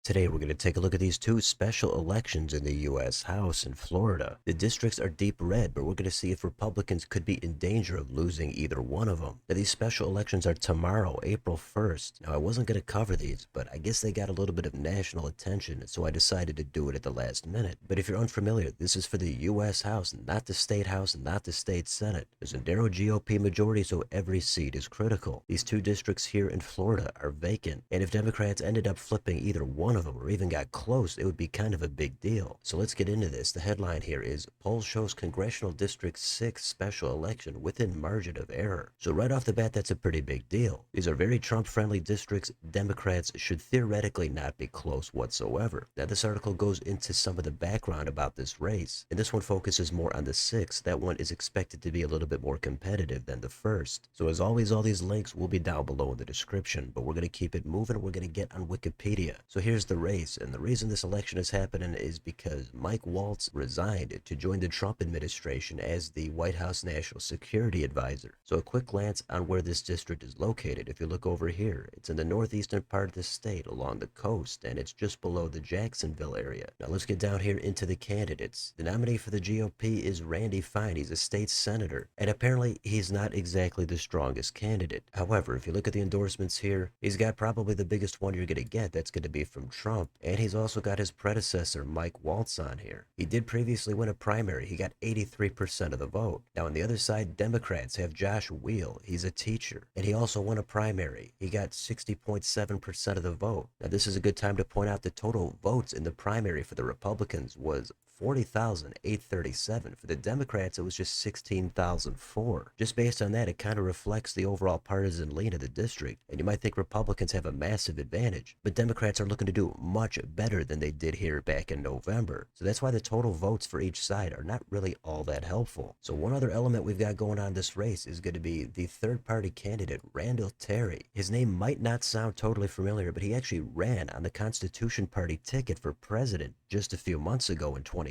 Today, we're going to take a look at these two special elections in the U.S. House in Florida. The districts are deep red, but we're going to see if Republicans could be in danger of losing either one of them. Now, these special elections are tomorrow, April 1st. Now, I wasn't going to cover these, but I guess they got a little bit of national attention, so I decided to do it at the last minute. But if you're unfamiliar, this is for the U.S. House, not the State House, not the State Senate. There's a narrow GOP majority, so every seat is critical. These two districts here in Florida are vacant, and if Democrats ended up flipping either one of them or even got close, it would be kind of a big deal. So let's get into this. The headline here is Poll Shows Congressional District 6 Special Election Within Margin of Error. So right off the bat, that's a pretty big deal. These are very Trump-friendly districts. Democrats should theoretically not be close whatsoever. Now this article goes into some of the background about this race, and this one focuses more on the 6th. That one is expected to be a little bit more competitive than the first. So as always, all these links will be down below in the description, but we're going to keep it moving. We're going to get on Wikipedia. So here's the race. And the reason this election is happening is because Mike Waltz resigned to join the Trump administration as the White House National Security Advisor. So a quick glance on where this district is located. If you look over here, it's in the northeastern part of the state along the coast, and it's just below the Jacksonville area. Now let's get down here into the candidates. The nominee for the GOP is Randy Fine. He's a state senator, and apparently he's not exactly the strongest candidate. However, if you look at the endorsements here, he's got probably the biggest one you're going to get. That's going to be from Trump. And he's also got his predecessor, Mike Waltz, on here. He did previously win a primary. He got 83% of the vote. Now, on the other side, Democrats have Josh Weil. He's a teacher. And he also won a primary. He got 60.7% of the vote. Now, this is a good time to point out the total votes in the primary for the Republicans was 40,837. For the Democrats, it was just 16,004. Just based on that, it kind of reflects the overall partisan lean of the district. And you might think Republicans have a massive advantage, but Democrats are looking to do much better than they did here back in November. So that's why the total votes for each side are not really all that helpful. So one other element we've got going on this race is going to be the third-party candidate, Randall Terry. His name might not sound totally familiar, but he actually ran on the Constitution Party ticket for president just a few months ago in 2024.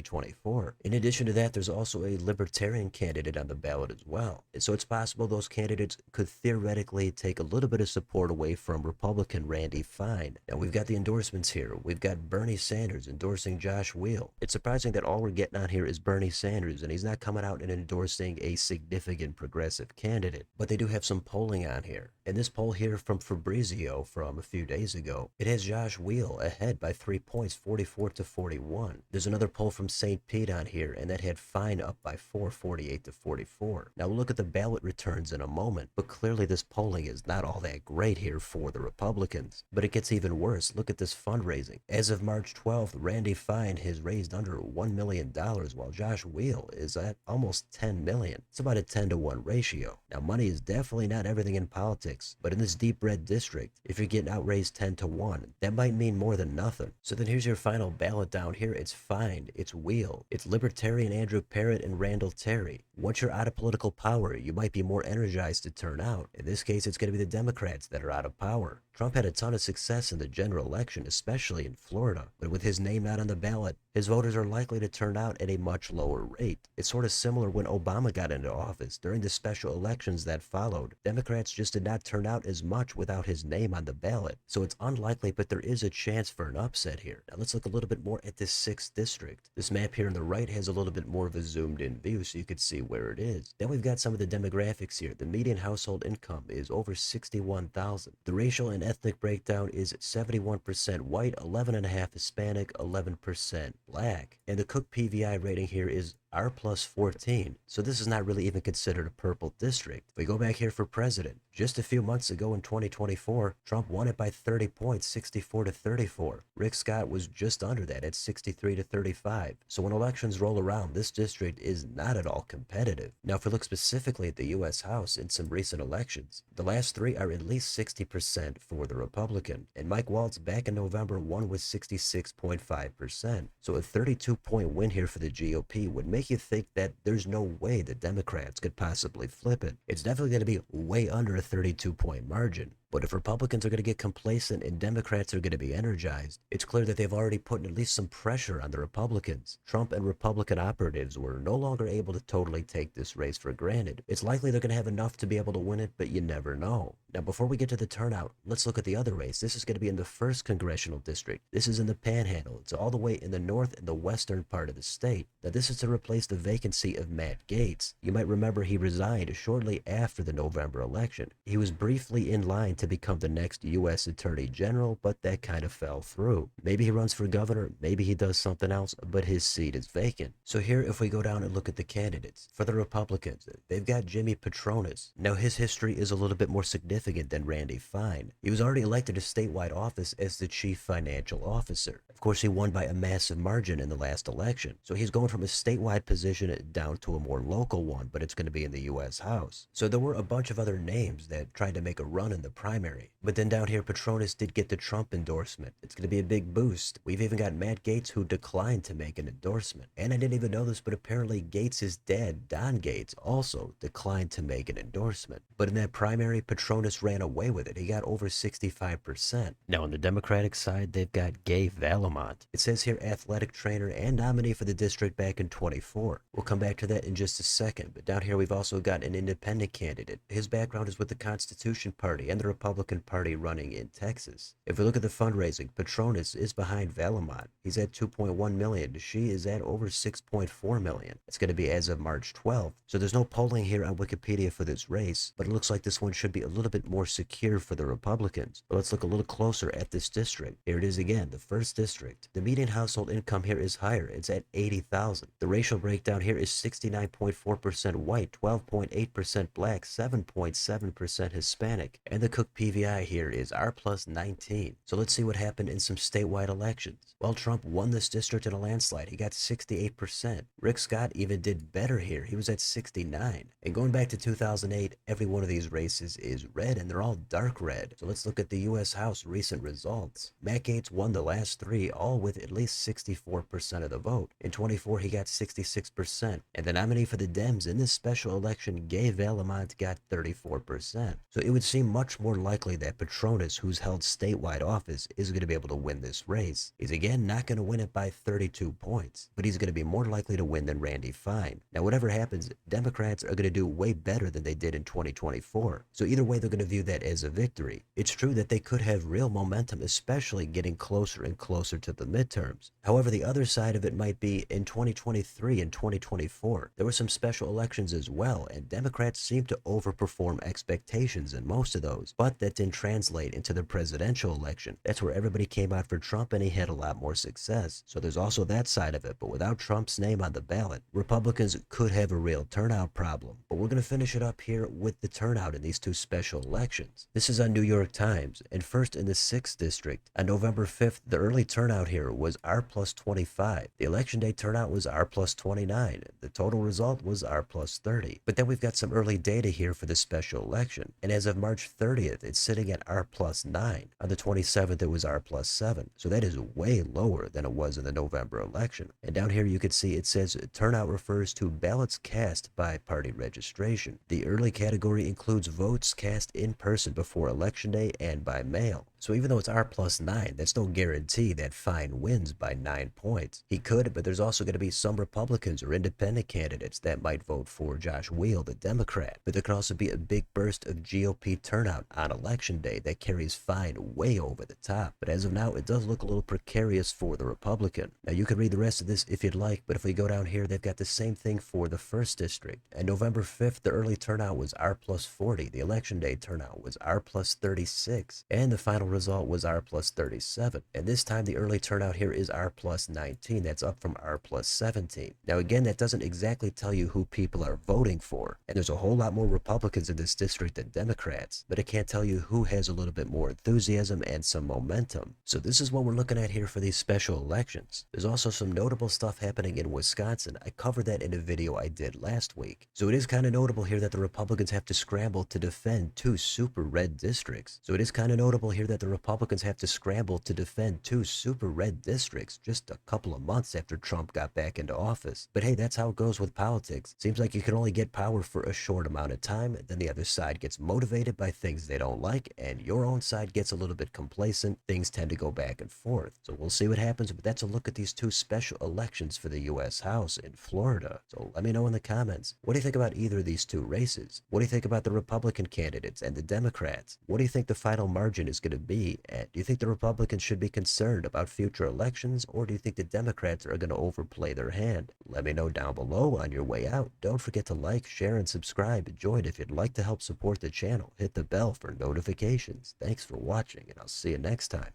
In addition to that, there's also a libertarian candidate on the ballot as well. And so it's possible those candidates could theoretically take a little bit of support away from Republican Randy Fine. Now we've got the endorsements here. We've got Bernie Sanders endorsing Josh Weil. It's surprising that all we're getting on here is Bernie Sanders, and he's not coming out and endorsing a significant progressive candidate. But they do have some polling on here. And this poll here from Fabrizio from a few days ago, it has Josh Weil ahead by 3 points, 44 to 41. There's another poll from St. Pete on here, and that had Fine up by 4, 48 to 44. Now we'll look at the ballot returns in a moment, but clearly this polling is not all that great here for the Republicans. But it gets even worse. Look at this fundraising. As of March 12th, Randy Fine has raised under $1 million, while Josh Weil is at almost $10 million. It's about a 10 to 1 ratio. Now money is definitely not everything in politics, but in this deep red district, if you're getting outraised 10 to 1, that might mean more than nothing. So then here's your final ballot down here. It's Fine, it's Weil, it's Libertarian Andrew Parrott and Randall Terry. Once you're out of political power, you might be more energized to turn out. In this case, it's going to be the Democrats that are out of power. Trump had a ton of success in the general election, especially in Florida, but with his name not on the ballot, his voters are likely to turn out at a much lower rate. It's sort of similar when Obama got into office. During the special elections that followed, Democrats just did not turn out as much without his name on the ballot. So it's unlikely, but there is a chance for an upset here. Now let's look a little bit more at this 6th district. This map here on the right has a little bit more of a zoomed in view so you can see where it is. Then we've got some of the demographics here. The median household income is over $61,000. The racial and ethnic breakdown is 71% white, 11.5% Hispanic, 11% black. And the Cook PVI rating here is R plus 14. So this is not really even considered a purple district. If we go back here for president, just a few months ago in 2024, Trump won it by 30 points, 64 to 34. Rick Scott was just under that at 63 to 35. So when elections roll around, this district is not at all competitive. Now, if we look specifically at the U.S. House in some recent elections, the last three are at least 60% for the Republican. And Mike Waltz back in November won with 66.5%. So a 32-point win here for the GOP would make you think that there's no way the Democrats could possibly flip it. It's definitely going to be way under a 32-point margin. But if Republicans are going to get complacent and Democrats are going to be energized, it's clear that they've already put at least some pressure on the Republicans. Trump and Republican operatives were no longer able to totally take this race for granted. It's likely they're going to have enough to be able to win it, but you never know. Now, before we get to the turnout, let's look at the other race. This is going to be in the 1st Congressional District. This is in the Panhandle. It's all the way in the north and the western part of the state. Now, this is to replace the vacancy of Matt Gaetz. You might remember he resigned shortly after the November election. He was briefly in line to become the next U.S. Attorney General, but that kind of fell through. Maybe he runs for governor, maybe he does something else, but his seat is vacant. So here, if we go down and look at the candidates, for the Republicans, they've got Jimmy Patronis. Now, his history is a little bit more significant than Randy Fine. He was already elected to statewide office as the chief financial officer. Of course, he won by a massive margin in the last election. So he's going from a statewide position down to a more local one, but it's going to be in the U.S. House. So there were a bunch of other names that tried to make a run in the primary. But then down here, Patronis did get the Trump endorsement. It's going to be a big boost. We've even got Matt Gaetz, who declined to make an endorsement. And I didn't even know this, but apparently Gaetz' dad, Don Gaetz, also declined to make an endorsement. But in that primary, Patronis ran away with it. He got over 65%. Now, on the Democratic side, they've got Gay Valamont. It says here athletic trainer and nominee for the district back in 24. We'll come back to that in just a second. But down here, we've also got an independent candidate. His background is with the Constitution Party and the Republican Party running in Texas. If we look at the fundraising, Patronis is behind Valamont. He's at 2.1 million. She is at over 6.4 million. It's going to be as of March 12th. So there's no polling here on Wikipedia for this race, but it looks like this one should be a little bit more secure for the Republicans. But let's look a little closer at this district. Here it is again, the 1st district. The median household income here is higher. It's at 80,000. The racial breakdown here is 69.4% white, 12.8% black, 7.7% Hispanic, and the Cook PVI here is R plus 19. So let's see what happened in some statewide elections. Well, Trump won this district in a landslide. He got 68%. Rick Scott even did better here. He was at 69. And going back to 2008, every one of these races is red, and they're all dark red. So let's look at the U.S. House recent results. Matt Gaetz won the last 3, all with at least 64% of the vote. In 24, he got 66%. And the nominee for the Dems in this special election, Gay Valamont, got 34%. So it would seem much more likely that Patronis, who's held statewide office, is going to be able to win this race. He's again not going to win it by 32 points, but he's going to be more likely to win than Randy Fine. Now, whatever happens, Democrats are going to do way better than they did in 2024. So either way, they're going to view that as a victory. It's true that they could have real momentum, especially getting closer and closer to the midterms. However, the other side of it might be in 2023 and 2024. There were some special elections as well, and Democrats seemed to overperform expectations in most of those, but that didn't translate into the presidential election. That's where everybody came out for Trump and he had a lot more success. So there's also that side of it, but without Trump's name on the ballot, Republicans could have a real turnout problem. But we're going to finish it up here with the turnout in these 2 special elections. This is on New York Times, and first in the 6th district. On November 5th, the early turnout here was R plus 25. The election day turnout was R plus 29. The total result was R plus 30. But then we've got some early data here for the special election, and as of March 30th, it's sitting at R plus 9. On the 27th, it was R plus 7. So that is way lower than it was in the November election. And down here you can see it says turnout refers to ballots cast by party registration. The early category includes votes cast in person before election day and by mail. So even though it's R plus 9, that's no guarantee that Fine wins by 9 points. He could, but there's also going to be some Republicans or independent candidates that might vote for Josh Weil, the Democrat. But there could also be a big burst of GOP turnout on election day that carries Fine way over the top. But as of now, it does look a little precarious for the Republican. Now you can read the rest of this if you'd like, but if we go down here, they've got the same thing for the 1st district. And November 5th, the early turnout was R plus 40. The election day turnout was R plus 36. And the final result was R plus 37. And this time the early turnout here is R plus 19. That's up from R plus 17. Now again, that doesn't exactly tell you who people are voting for. And there's a whole lot more Republicans in this district than Democrats, but it can't tell you who has a little bit more enthusiasm and some momentum. So this is what we're looking at here for these special elections. There's also some notable stuff happening in Wisconsin. I covered that in a video I did last week. So it is kind of notable here that the Republicans have to scramble to defend 2 super red districts. So it is kind of notable here that the Republicans have to scramble to defend 2 super red districts just a couple of months after Trump got back into office. But hey, that's how it goes with politics. Seems like you can only get power for a short amount of time, then the other side gets motivated by things they don't like, and your own side gets a little bit complacent. Things tend to go back and forth. So we'll see what happens, but that's a look at these 2 special elections for the U.S. House in Florida. So let me know in the comments, what do you think about either of these 2 races? What do you think about the Republican candidates? Republicans and the Democrats. What do you think the final margin is going to be? And do you think the Republicans should be concerned about future elections, or do you think the Democrats are going to overplay their hand? Let me know down below on your way out. Don't forget to like, share, and subscribe. Join if you'd like to help support the channel. Hit the bell for notifications. Thanks for watching, and I'll see you next time.